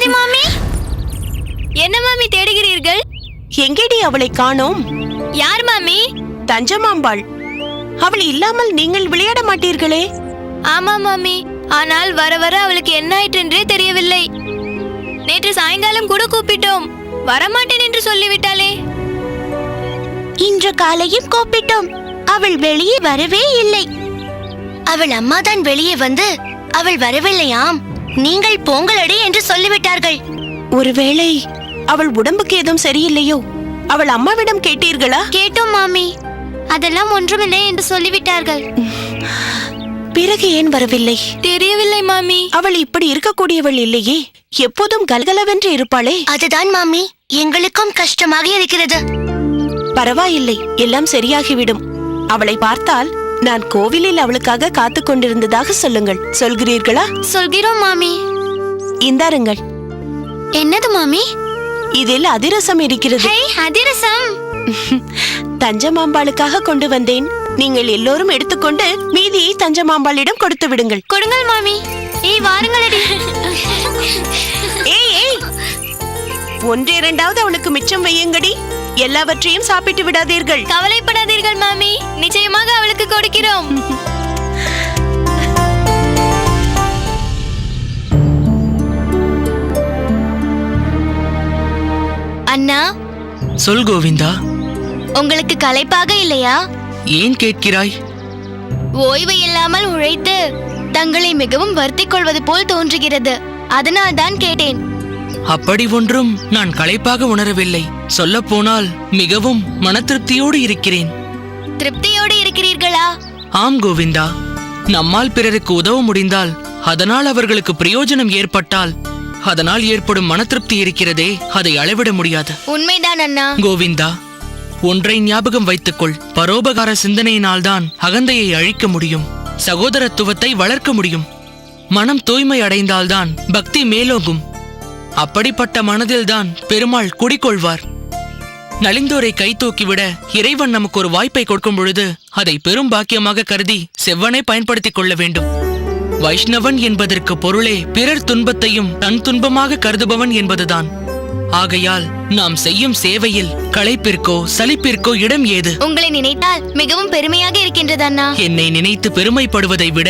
சரஸ்வதி மாமி, என்ன மாமி தேடுகிறீர்கள்? எங்கேடி அவளை காணோம்? யார் மாமி? தஞ்சமாம்பாள். அவள் இல்லாமல் நீங்கள் விளையாட மாட்டீர்களே? ஆமா மாமி, ஆனால் வர வர அவளுக்கு என்ன ஆயிற்று என்றே தெரியவில்லை. நேற்று சாயங்காலம் கூட கூப்பிட்டோம், வரமாட்டேன் என்று சொல்லிவிட்டாளே. இன்று காலையும் கூப்பிட்டோம், அவள் வெளியே வரவே இல்லை. அவள் அம்மாதான் வெளியே வந்து அவள் வரவில்லையாம், நீங்கள் போங்களடி என்று சொல்லிவிட்டார்கள். ஒருவேளை அவள் உடம்புக்கு ஏதும் சரியில்லையோ? அவள் அம்மாவிடம் கேட்டீர்களா? கேட்டோம் மாமி, அதெல்லாம் ஒன்றுமில்லை என்று சொல்லிவிட்டார்கள். பிறகு ஏன் வரவில்லை? தெரியவில்லை மாமி. அவள் இப்படி இருக்கக்கூடியவள் இல்லையே, எப்போதும் கலகலவென்று இருப்பாளே. அதுதான் மாமி, எங்களுக்கும் கஷ்டமாக இருக்கிறது. பரவாயில்லை, எல்லாம் சரியாகிவிடும். அவளை பார்த்தால் நான் கோவிலில் அவளுக்காக காத்து கொண்டிருந்ததாக சொல்லுங்கள். சொல்கிறீர்களா? சொல்கிறோம் மாமி. இந்தாருங்கள். என்னது மாமி? இதில் அதிரசம் இருக்கிறது. அதிரசம் தஞ்சமாம்பாளுக்காக கொண்டு வந்தேன். நீங்கள் எல்லோரும் எடுத்துக்கொண்டு மீதியை தஞ்சமாம்பாளிடம் கொடுத்து விடுங்கள். கொடுங்கள் மாமி. வாருங்களடி. ஏய், ஒன்றிரண்டாவது அவளுக்கு மிச்சம் வையுங்கடி. எல்லாவற்றையும் சாப்பிட்டு விடாதீர்கள். கவலைப்படாதீர்கள் மாமி, நிச்சயமாக அவளுக்கு கொடுக்கிறோம். அண்ணா. சொல் கோவிந்தா. உங்களுக்கு களைப்பாக இல்லையா? ஏன் கேட்கிறாய்? ஓய்வு இல்லாமல் உழைத்து தங்களை மிகவும் வருத்திக் கொள்வது போல் தோன்றுகிறது, அதனால் தான் கேட்டேன். அப்படி ஒன்றும் நான் களைப்பாக உணரவில்லை. சொல்ல போனால் மிகவும் மன திருப்தியோடு இருக்கிறேன். திருப்தியோடு இருக்கிறீர்களா? ஆம் கோவிந்தா, நம்மால் பிறருக்கு உதவ முடிந்தால், அதனால் அவர்களுக்கு பிரயோஜனம் ஏற்பட்டால், அதனால் ஏற்படும் மன திருப்தி இருக்கிறதே, அதை அளவிட முடியாது. உண்மைதான் அண்ணா. கோவிந்தா, ஒன்றை ஞாபகம் வைத்துக்கொள். பரோபகார சிந்தனையினால்தான் அகந்தையை அழிக்க முடியும், சகோதரத்துவத்தை வளர்க்க முடியும். மனம் தூய்மை அடைந்தால்தான் பக்தி மேலோங்கும். அப்படிப்பட்ட மனதில்தான் பெருமாள் குடிகொள்வார். நலிந்தோரை கை தூக்கிவிட இறைவன் நமக்கு ஒரு வாய்ப்பை கொடுக்கும் பொழுது அதை பெரும் பாக்கியமாக கருதி செவ்வனே பயன்படுத்திக் கொள்ள வேண்டும். வைஷ்ணவன் என்பதற்கு பொருளே பிறர் துன்பத்தையும் தன் துன்பமாக கருதுபவன் என்பதுதான். ஆகையால் நாம் செய்யும் சேவையில் களைப்பிற்கோ சலிப்பிற்கோ இடம் ஏது? உங்களை நினைத்தால் மிகவும் பெருமையாக இருக்கின்றது அண்ணா. என்னை நினைத்து பெருமைப்படுவதை விட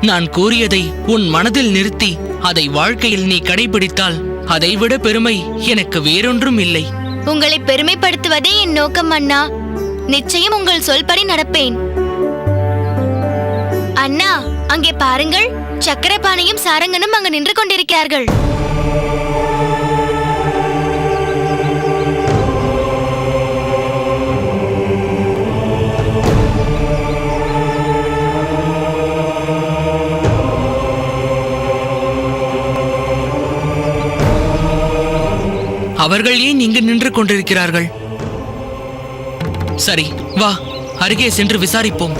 நான் கூறியதை உன் மனதில் நிறுத்தி அதை வாழ்க்கையில் நீ கடைபிடித்தால் அதைவிட பெருமை எனக்கு வேறொன்றும் இல்லை. உங்களை பெருமைப்படுத்துவதே என் நோக்கம் அண்ணா. நிச்சயம் உங்கள் சொல்படி நடப்பேன். அண்ணா, அங்கே பாருங்கள், சக்கரபாணியும் சாரங்கனும் அங்கு நின்று கொண்டிருக்கிறார்கள். அவர்கள் ஏன் இங்கு நின்று கொண்டிருக்கிறார்கள்? சரி, வா, அருகே சென்று விசாரிப்போம்.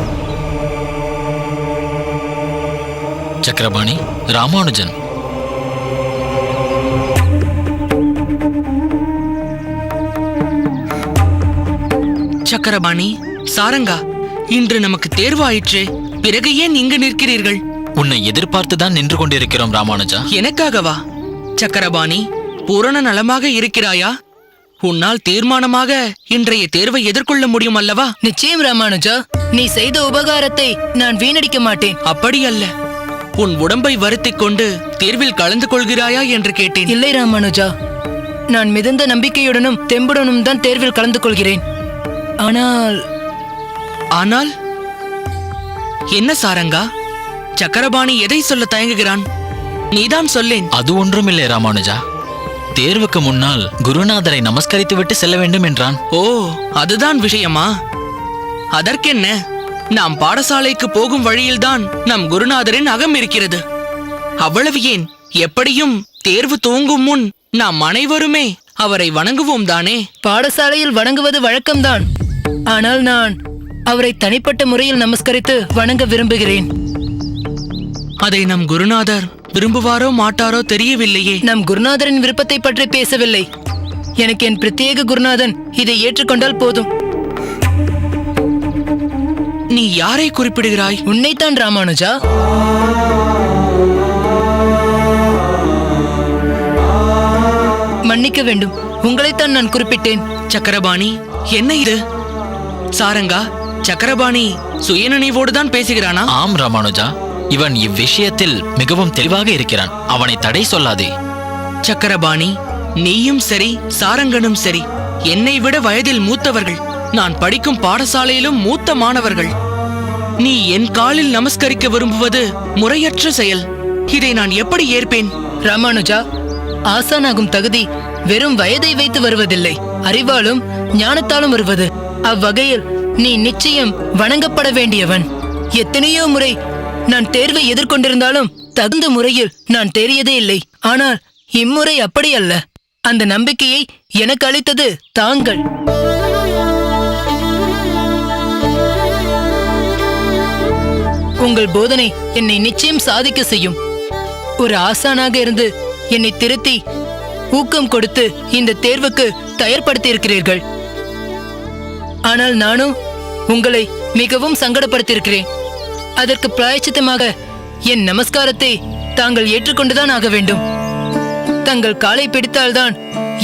சக்கரபாணி, ராமானுஜன். சக்கரபாணி, சாரங்கா, இன்று நமக்கு தேர்வு ஆயிற்றே, பிறகு ஏன் இங்கு நிற்கிறீர்கள்? உன்னை எதிர்பார்த்துதான் நின்று கொண்டிருக்கிறோம் ராமானுஜா. எனக்காகவா? சக்கரபாணி, பூரண நலமாக இருக்கிறாயா? உன்னால் தீர்மானமாக இன்றைய தேர்வை எதிர்கொள்ள முடியும் அல்லவா? நிச்சயம் ராமானுஜா, நீ செய்த உபகாரத்தை நான் வீணடிக்க மாட்டேன். அப்படி அல்ல, உன் உடம்பை வருத்திக் கொண்டு தேர்வில் கலந்து கொள்கிறாயா என்று கேட்டேன். இல்லை ராமானுஜா, நான் மிகுந்த நம்பிக்கையுடனும் தெம்புடனும் தான் தேர்வில் கலந்து கொள்கிறேன். ஆனால் என்ன சாரங்கா? சக்கரபாணி எதை சொல்ல தயங்குகிறான்? நீதான் சொல்லேன். அது ஒன்றுமில்லை ராமானுஜா, தேர்வுக்கு முன்னால் குருநாதரை நமஸ்கரித்து விட்டு செல்ல வேண்டும் என்றான். ஓ, அதுதான் விஷயமா? அதற்கென்ன, நாம் பாடசாலைக்கு போகும் வழியில்தான் நம் குருநாதரின் அகம் இருக்கிறது. அவ்வளவு ஏன், எப்படியும் தேர்வு துவங்கும் முன் நாம் அனைவருமே அவரை வணங்குவோம் தானே? பாடசாலையில் வணங்குவது வழக்கம்தான், ஆனால் நான் அவரை தனிப்பட்ட முறையில் நமஸ்கரித்து வணங்க விரும்புகிறேன். அதை நம் குருநாதர் விரும்புவாரோ மாட்டாரோ தெரியவில்லையே. நம் குருநாதரின் விருப்பத்தை பற்றி பேசவில்லை. எனக்கு என் பிரத்யேக குருநாதன் இதை ஏற்றுக்கொண்டால் போதும். நீ யாரை குறிப்பிடுகிறாய்? உன்னைத்தான் ராமானுஜா. மன்னிக்க வேண்டும். உங்களைத்தான் நான் குறிப்பிட்டேன். சக்கரபாணி, என்ன இது? சாரங்கா, சக்கரபாணி சுயநினைவோடு தான் பேசுகிறானா? ஆம் ராமானுஜா, இவன் இவ்விஷயத்தில் மிகவும் தெளிவாக இருக்கிறான். அவனை தடை சொல்லாதே. சக்கரபாணி, நீயும் சரி சாரங்கனும் சரி என்னை விட வயதில் மூத்தவர்கள். நான் படிக்கும் பாடசாலையிலும் மூத்த மாணவர்கள். நீ என் காலில் நமஸ்கரிக்க விரும்புவது முறையற்ற செயல். இதை நான் எப்படி ஏற்பேன்? ராமானுஜா, ஆசானாகும் தகுதி வெறும் வயதை வைத்து வருவதில்லை, அறிவாலும் ஞானத்தாலும் வருவது. அவ்வகையில் நீ நிச்சயம் வணங்கப்பட வேண்டியவன். எத்தனையோ முறை நான் தேர்வை எதிர்கொண்டிருந்தாலும் தகுந்த முறையில் நான் தேறியதே இல்லை. ஆனால் இம்முறை அப்படி அல்ல. அந்த நம்பிக்கையை எனக்கு அளித்தது தாங்கள். உங்கள் போதனை என்னை நிச்சயம் சாதிக்க செய்யும். ஒரு ஆசானாக இருந்து என்னை திருத்தி ஊக்கம் கொடுத்து இந்த தேர்வுக்கு தயார்படுத்தி இருக்கிறீர்கள். ஆனால் நானும் உங்களை மிகவும் சங்கடப்படுத்தியிருக்கிறேன். அதற்கு பிராயச்சித்தமாக என் நமஸ்காரத்தை தாங்கள் ஏற்றுக்கொண்டுதான் ஆக வேண்டும். தங்கள் காலை பிடித்தால்தான்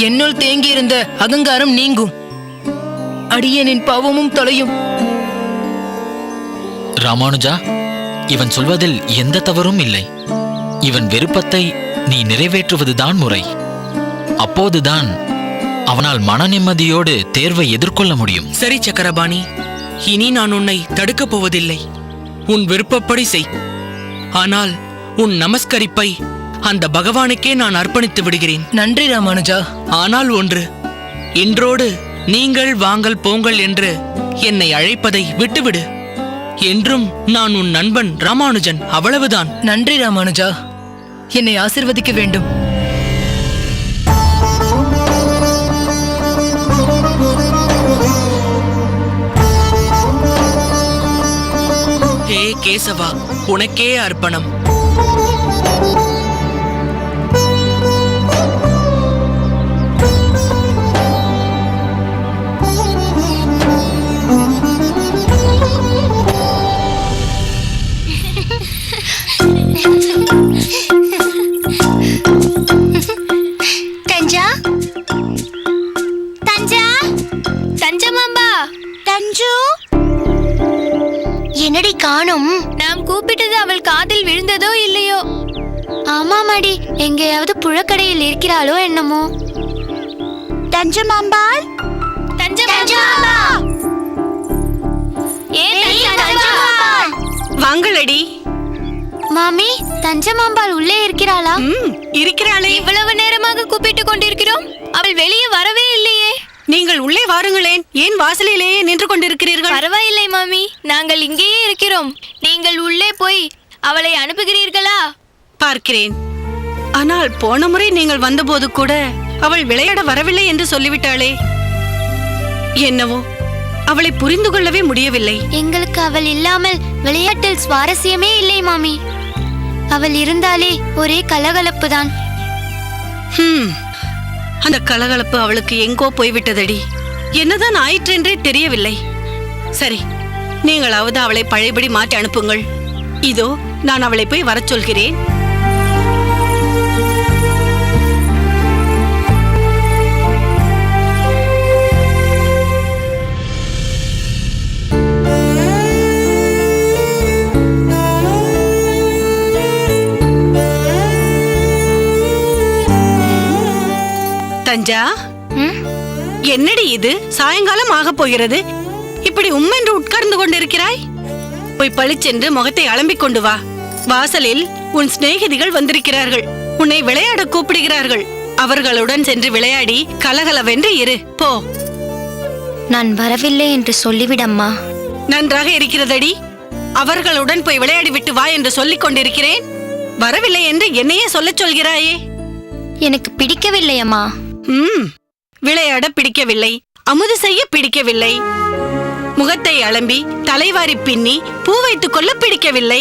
என்னுள் தேங்கியிருந்த அகங்காரம் நீங்கும். அடியேனின் பாவமும் தொலையும். ராமானுஜா, இவன் சொல்வதில் எந்த தவறும் இல்லை. இவன் விருப்பத்தை நீ நிறைவேற்றுவதுதான் முறை. அப்போதுதான் அவனால் மன நிம்மதியோடு தேர்வை எதிர்கொள்ள முடியும். சரி சக்கரபாணி, இனி நான் உன்னை தடுக்கப் போவதில்லை. உன் விருப்பப்படி செய். ஆனால் உன் நமஸ்கரிப்பை அந்த பகவானுக்கே நான் அர்ப்பணித்து விடுகிறேன். நன்றி ராமானுஜா. ஆனால் ஒன்று, இன்றோடு நீங்கள் வாங்கல் போங்கள் என்று என்னை அழைப்பதை விட்டுவிடு. என்றும் நான் உன் நண்பன் ராமானுஜன், அவ்வளவுதான். நன்றி ராமானுஜா. என்னை ஆசிர்வதிக்க வேண்டும். ஹே கேசவா, உனக்கே அர்ப்பணம். தஞ்சா, தஞ்சா, தஞ்சமாம்பா, தஞ்சு, என்னடி காணும்? நாம் கூப்பிட்டது அவள் காதில் விழுந்ததோ இல்லையோ? ஆமாமாடி, எங்கேயாவது புழக்கடையில் இருக்கிறாளோ என்னமோ. தஞ்சமாம்பாள், தஞ்சமாம்பா, ஏன் தஞ்சமாம்பாள்? வாங்களடி. மாமி, தஞ்சமாம்பாள் உள்ளே இருக்கிறாளா? இருக்கிறாளே. இவ்வளவு நேரமாக கூப்பிட்டு கொண்டிருக்கிறோம், அவள் வெளியே வரவே இல்லையே. நீங்கள் உள்ளே வாருங்களேன். ஏன் வாசலிலேயே நின்று கொண்டிருக்கிறீர்கள்? பரவாயில்லை மாமி, நாங்கள் இங்கேயே இருக்கிறோம். நீங்கள் உள்ளே போய் அவளை அனுப்புகிறீர்களா? பார்க்கிறேன். ஆனால் போன முறை நீங்கள் வந்தபோது கூட அவள் விளையாட வரவில்லை என்று சொல்லிவிட்டாளே. என்னவோ அவளை புரிந்து கொள்ளவே முடியவில்லை. எங்களுக்கு அவள் இல்லாமல் விளையாட்டில் சுவாரஸ்யமே இல்லை மாமி. அவள் இருந்தாலே ஒரே கலகலப்பு தான். அந்த கலகலப்பு அவளுக்கு எங்கோ போய்விட்டதடி. என்னதான் ஆயிற்றென்றே தெரியவில்லை. சரி, நீங்களாவது அவளை பழையபடி மாற்றி அனுப்புங்கள். இதோ நான் அவளை போய் வரச் சொல்கிறேன். தஞ்சா, என்னடி இது? சாயங்காலம் ஆக போகிறது, இப்படி உம்மென்று உட்கார்ந்து கொண்டிருக்கிறாய்? போய் பளிச்சென்று முகத்தை அலம்பிக் கொண்டு வா. வாசலில் உன் சிநேகிதிகள் வந்திருக்கிறார்கள். உன்னை விளையாட கூப்பிடுகிறார்கள். அவர்களுடன் சென்று விளையாடி கலகலவென்று இரு. போ. நான் வரவில்லை என்று சொல்லிவிடம்மா. நன்றாக இருக்கிறதடி. அவர்களுடன் போய் விளையாடி விட்டு வா என்று சொல்லிக் கொண்டிருக்கிறேன். வரவில்லை என்று என்னையே சொல்லச் சொல்கிறாயே. எனக்கு பிடிக்கவில்லை அம்மா. விளையாட பிடிக்கவில்லை, அமுது செய்ய பிடிக்கவில்லை, முகத்தை அலம்பி தலைவாரி பின்னி பூ வைத்துக் கொள்ள பிடிக்கவில்லை.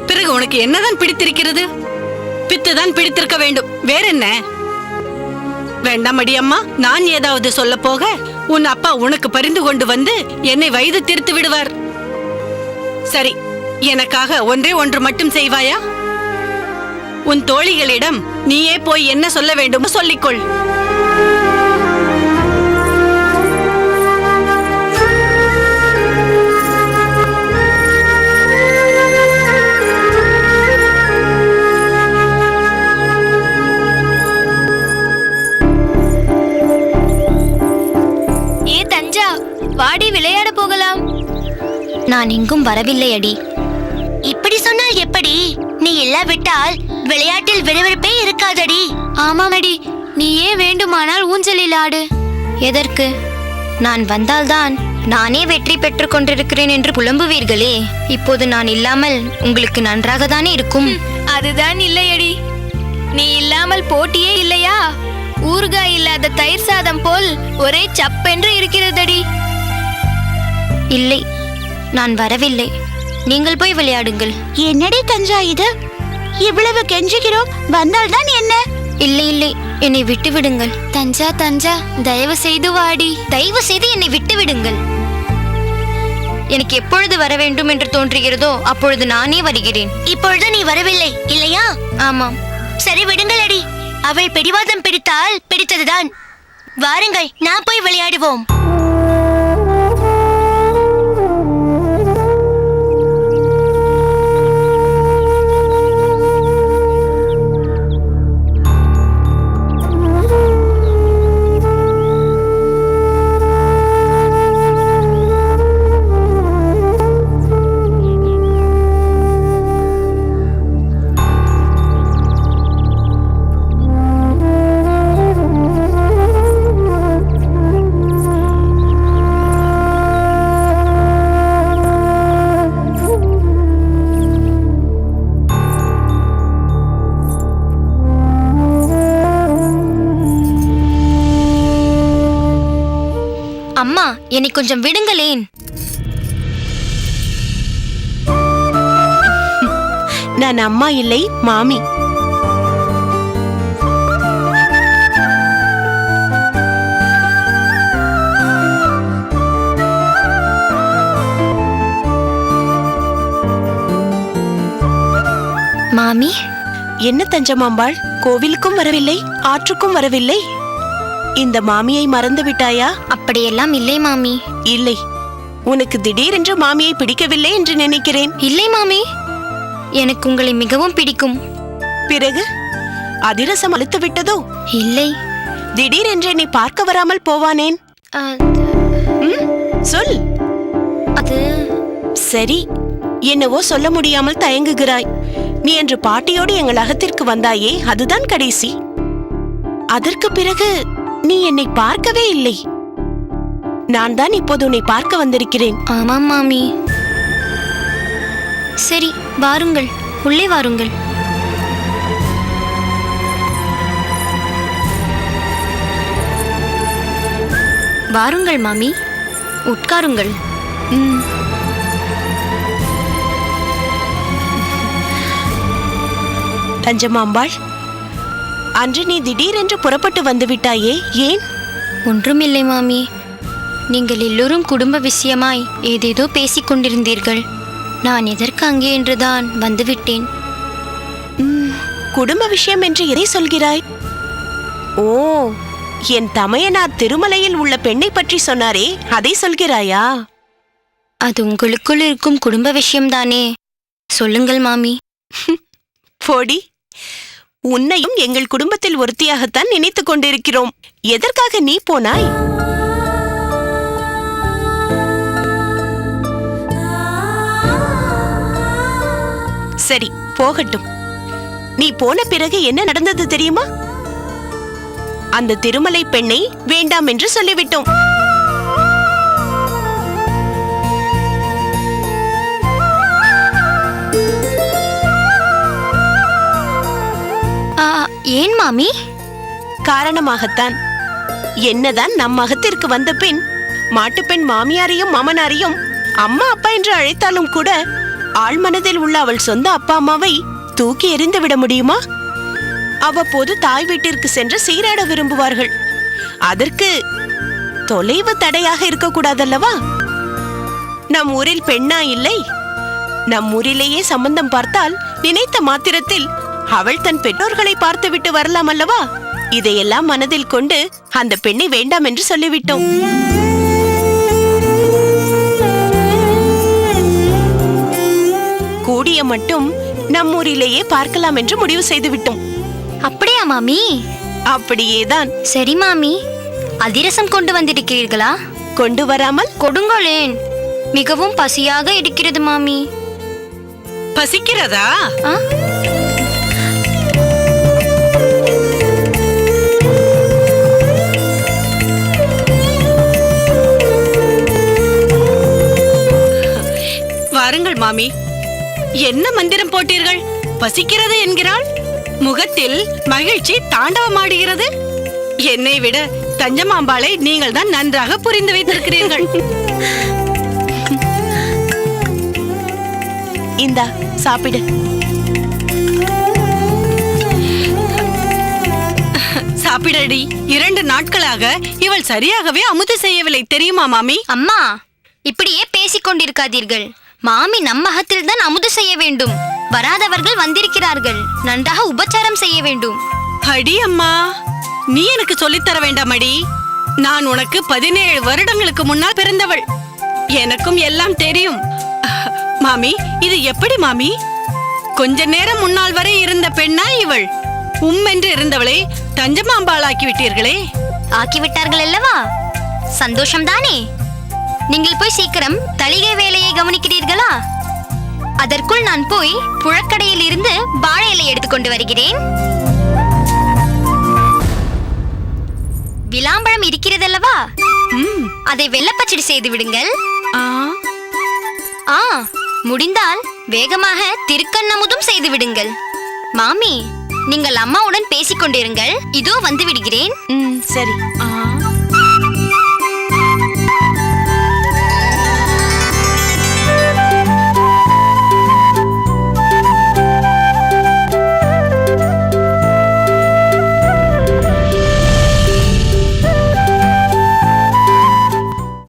பிறகு உனக்கு என்னதான் பிடித்திருக்கிறது? பித்துதான் பிடித்திருக்க வேண்டும், வேறென்ன? வேண்டாம் அடி அம்மா, நான் ஏதாவது சொல்ல போக உன் அப்பா உனக்கு பரிந்து கொண்டு வந்து என்னை வயது தீர்த்து விடுவார். சரி, எனக்காக ஒன்றே ஒன்று மட்டும் செய்வாயா? உன் தோழிகளிடம் நீயே போய் என்ன சொல்ல வேண்டும் சொல்லிக்கொள். ஏ தஞ்சா, வாடி விளையாட போகலாம். நான் எங்கும் வரவில்லை அடி. இப்படி சொன்னால் எப்படி? நீ இல்லாவிட்டால் விளையாட்டில் விறுவிறுப்பே இருக்காதடி. ஆமாமடி, நீ ஏன் வேண்டுமானால் ஊஞ்சலில் ஆடு. எதற்கு? நான் வந்தால்தான் நானே வெற்றி பெற்றுக் கொண்டிருக்கிறேன் என்று புலம்புவீர்களே. இப்போது நான் இல்லாமல் உங்களுக்கு நன்றாக தானே இருக்கும். அதுதான் இல்லையடி. நீ இல்லாமல் போட்டியே இல்லையா? ஊறுகாய் இல்லாத தயிர் சாதம் போல் ஒரே சப்பென்று இருக்கிறதடி. இல்லை, நான் வரவில்லை. நீங்கள் போய் விளையாடுங்கள். என்னடி தஞ்சா இது? இவ்வளவு கெஞ்சுகிறோம், வந்தால்தான் என்ன? இல்லை இல்லை, என்னை விட்டு விடுங்கள். தஞ்சா தஞ்சா, தயவு செய்து வாடி. தயவு செய்து என்னை விட்டு விடுங்கள். எனக்கு எப்பொழுது வர வேண்டும் என்று தோன்றுகிறதோ அப்பொழுது நானே வருகிறேன். இப்பொழுது நீ வரவில்லை இல்லையா? ஆமாம். சரி விடுங்கள் அடி. அவள் பிடிவாதம் பிடித்தால் பிடித்ததுதான். வாருங்கள், நான் போய் விளையாடுவோம். அம்மா, என்னை கொஞ்சம் விடுங்களேன். நான் அம்மா இல்லை, மாமி. மாமி, என்ன தஞ்சமாம்பாள், கோவிலுக்கும் வரவில்லை, ஆற்றுக்கும் வரவில்லை. இந்த மாமியை மறந்து விட்டாயா? அப்படியெல்லாம் இல்லை மாமி. இல்லை, உனக்கு திடீரென்று மாமியை பிடிக்கவில்லை என்று நினைக்கிறேன். இல்லை மாமி, எனக்கு உங்களை மிகவும் பிடிக்கும். பிறகு அதிரசம் அழுத்து விட்டதோ? இல்லை. திடீரென்று என்னை பார்க்க வராமல் போவானேன்? சொல். அது சரி, என்னவோ சொல்ல முடியாமல் தயங்குகிறாய். நீ என்று பாட்டியோடு எங்கள் அகத்திற்கு வந்தாயே, அதுதான் கடைசி. அதற்கு பிறகு நீ என்னை பார்க்கவே இல்லை. நான் தான் இப்போது உன்னை பார்க்க வந்திருக்கிறேன். ஆமாம் மாமி. சரி, வாருங்கள், உள்ளே வாருங்கள். வாருங்கள் மாமி, உட்காருங்கள். தஞ்சமாம்பாள், அன்று நீ திடீரென்று புறப்பட்டு வந்து விட்டாயே, ஏன்? ஒன்றுமில்லை மாமி. நீங்கள் எல்லோரும் குடும்ப விஷயமாய் ஏதேதோ பேசிக் கொண்டிருந்தீர்கள். நான் எதற்கு அங்கே என்றுதான் வந்துவிட்டேன். குடும்ப விஷயம் என்று எதை சொல்கிறாய்? ஓ, என் தமையனார் திருமலையில் உள்ள பெண்ணை பற்றி சொன்னாரே, அதை சொல்கிறாயா? அது உங்களுக்குள் இருக்கும் குடும்ப விஷயம்தானே. சொல்லுங்கள் மாமி. போடி, உன்னையும் எங்கள் குடும்பத்தில் ஒருத்தியாகத்தான் நினைத்துக் கொண்டிருக்கிறோம். எதற்காக நீ போனாய்? சரி, போகட்டும். நீ போன பிறகு என்ன நடந்தது தெரியுமா? அந்த திருமலை பெண்ணை வேண்டாம் என்று சொல்லிவிட்டோம். ஏன் மாமி? காரணமாகத்தான். என்னதான் நம் மகத்திற்கு வந்த பின் மாட்டுப்பெண் மாமியாரையும் மாமனாரையும் அம்மா அப்பா என்று அழைத்தாலும் கூட ஆழ்மனதில் உள்ள அவள் சொந்த அப்பா அம்மாவை தூக்கி எறிந்து விட முடியுமா? அவ்வப்போது தாய் வீட்டிற்கு சென்று சீராட விரும்புவார்கள். அதற்கு தொலைவு தடையாக இருக்கக்கூடாதல்லவா? நம் ஊரில் பெண்ணா இல்லை? நம் ஊரிலேயே சம்பந்தம் பார்த்தால் நினைத்த மாத்திரத்தில் அவள் தன் பெற்றோர்களை பார்த்துவிட்டு வரலாம் அல்லவா? இதையெல்லாம் மனதில் கொண்டு அந்த பெண்ணை வேண்டாம் என்று சொல்லிவிட்டோம். கூடிய மட்டும் நம்மூரிலேயே பார்க்கலாம் என்று முடிவு செய்து விட்டோம். அப்படியா மாமி? அப்படியேதான். சரி மாமி, அதிரசம் கொண்டு வந்திருக்கிறீர்களா? கொண்டு வராமல் கொடுங்களேன், மிகவும் பசியாக இருக்கிறது மாமி. பசிக்கிறதா? ஆ? வாருங்கள் மாமி. என்ன மந்திரம் போட்டீர்கள்? பசிக்கிறது என்கிறாள். முகத்தில் மகிழ்ச்சி தாண்டவமாடுகிறது. என்னை விட தஞ்சமாம்பாளை நீங்கள் தான் நன்றாக புரிந்து வைத்திருக்கிறீர்கள். இந்தா சாப்பிடு. சாப்பிடடி. 2 நாட்களாக இவள் சரியாகவே அமுது செய்யவில்லை தெரியுமா மாமி? அம்மா, இப்படியே பேசிக் கொண்டிருக்காதீர்கள். மாமி நம்மகத்தில் தான் அமுது செய்ய வேண்டும். வராதவர்கள் வந்திருக்கிறார்கள், நன்றாக உபச்சாரம் செய்ய வேண்டும். அடி அம்மா, நீ எனக்கு சொல்லித்தர வேண்டாமடி. நான் உனக்கு 17 வருடங்களுக்கு முன்னால் பிறந்தவள். எனக்கும் எல்லாம் தெரியும். மாமி, இது எப்படி மாமி? கொஞ்ச நேரம் முன்னால் வரை இருந்த பெண்ணா இவள்? என்று இருந்தவளை தஞ்சமாம்பாளாக்கி விட்டீர்களே. ஆக்கிவிட்டார்கள் அல்லவா? சந்தோஷம்தானே? நீங்கள் போய் சீக்கிரம் தளிகை வேலையை கவனிக்கிறீர்களா? அதற்குள் நான் போய் புழக்கடையில் இருந்து வாழை இலை எடுத்துக்கொண்டு வருகிறேன். விளாம்பழம் இருக்கிறதல்லவா? அதை வெள்ளப்பச்சடி செய்து விடுங்கள். முடிந்தால் வேகமாக திருக்கண்ணமுதும் செய்து விடுங்கள். மாமி, நீங்கள் அம்மாவுடன் பேசிக் கொண்டிருங்கள். இதோ வந்து விடுகிறேன். சரி.